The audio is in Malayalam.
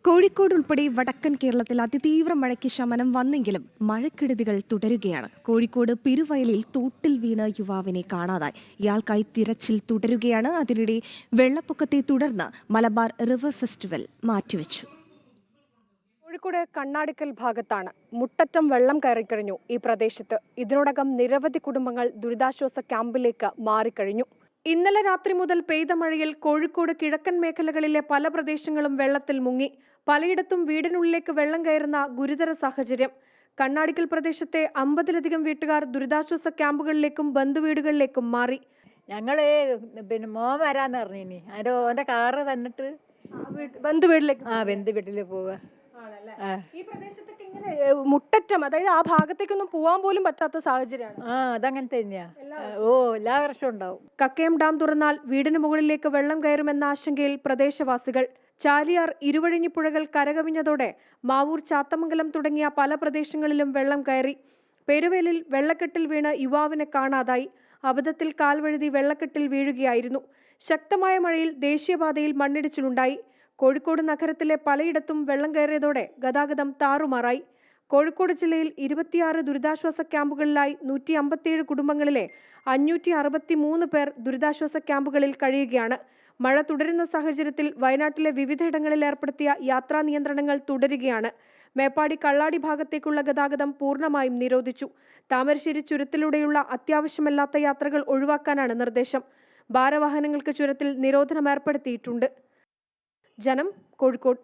കോഴിക്കോട് ഉൾപ്പെടെ വടക്കൻ കേരളത്തിൽ അതിതീവ്ര മഴയ്ക്ക് ശമനം വന്നെങ്കിലും മഴക്കെടുതികൾ തുടരുകയാണ്. കോഴിക്കോട് പെരുവയലിൽ തോട്ടിൽ വീണ് യുവാവിനെ കാണാതായി. ഇയാൾക്കായി തിരച്ചിൽ തുടരുകയാണ്. അതിനിടെ വെള്ളപ്പൊക്കത്തെ തുടർന്ന് മലബാർ റിവർ ഫെസ്റ്റിവൽ മാറ്റിവെച്ചു. കോഴിക്കോട് കണ്ണാടിക്കൽ ഭാഗത്താണ് മുട്ടറ്റം വെള്ളം കയറിക്കഴിഞ്ഞു. ഈ പ്രദേശത്ത് ഇതിനോടകം നിരവധി കുടുംബങ്ങൾ ദുരിതാശ്വാസ ക്യാമ്പിലേക്ക് മാറിക്കഴിഞ്ഞു. ഇന്നലെ രാത്രി മുതൽ പെയ്ത മഴയിൽ കോഴിക്കോട് കിഴക്കൻ മേഖലകളിലെ പല പ്രദേശങ്ങളും വെള്ളത്തിൽ മുങ്ങി. പലയിടത്തും വീടിനുള്ളിലേക്ക് വെള്ളം കയറുന്ന ഗുരുതര സാഹചര്യം. കണ്ണാടിക്കൽ പ്രദേശത്തെ 50-ലധികം വീട്ടുകാർ ദുരിതാശ്വാസ ക്യാമ്പുകളിലേക്കും ബന്ധുവീടുകളിലേക്കും മാറി. ഞങ്ങള് മോൻ വരാന്ന് പറഞ്ഞിനി ഓന്റെ കാറ് വന്നിട്ട് ബന്ധുവീട്ടിലേക്ക് ബന്ധുവീട്ടില് പോവാ. ഈ പ്രദേശത്തൊക്കെ ഇങ്ങനെ മുട്ടറ്റം, അതായത് ആ ഭാഗത്തേക്കൊന്നും പോവാൻ പോലും പറ്റാത്ത സാഹചര്യമാണ്. അതങ്ങനെ തന്നെയാ. എല്ലാ വർഷവും ഉണ്ടാവും. കക്കയം ഡാം തുറന്നാൽ വീടിന് മുകളിലേക്ക് വെള്ളം കയറുമെന്ന ആശങ്കയിൽ പ്രദേശവാസികൾ. ചാലിയാർ, ഇരുവഴിഞ്ഞിപ്പുഴകൾ കരകവിഞ്ഞതോടെ മാവൂർ, ചാത്തമംഗലം തുടങ്ങിയ പല പ്രദേശങ്ങളിലും വെള്ളം കയറി. പെരുവേലിൽ വെള്ളക്കെട്ടിൽ വീണ് യുവാവിനെ കാണാതായി. അബദ്ധത്തിൽ കാൽവഴുതി വെള്ളക്കെട്ടിൽ വീഴുകയായിരുന്നു. ശക്തമായ മഴയിൽ ദേശീയപാതയിൽ മണ്ണിടിച്ചിലുണ്ടായി. കോഴിക്കോട് നഗരത്തിലെ പലയിടത്തും വെള്ളം കയറിയതോടെ ഗതാഗതം താറുമാറായി. കോഴിക്കോട് ജില്ലയിൽ 26 ദുരിതാശ്വാസ ക്യാമ്പുകളിലായി 157 കുടുംബങ്ങളിലെ 563 പേർ ദുരിതാശ്വാസ ക്യാമ്പുകളിൽ കഴിയുകയാണ്. മഴ തുടരുന്ന സാഹചര്യത്തിൽ വയനാട്ടിലെ വിവിധയിടങ്ങളിൽ ഏർപ്പെടുത്തിയ യാത്രാ നിയന്ത്രണങ്ങൾ തുടരുകയാണ്. മേപ്പാടി കള്ളാടി ഭാഗത്തേക്കുള്ള ഗതാഗതം പൂർണ്ണമായും നിരോധിച്ചു. താമരശ്ശേരി ചുരത്തിലൂടെയുള്ള അത്യാവശ്യമല്ലാത്ത യാത്രകൾ ഒഴിവാക്കാനാണ് നിർദ്ദേശം. ഭാരവാഹനങ്ങൾക്ക് ചുരത്തിൽ നിരോധനം ഏർപ്പെടുത്തിയിട്ടുണ്ട്. ജനം, കോഴിക്കോട്.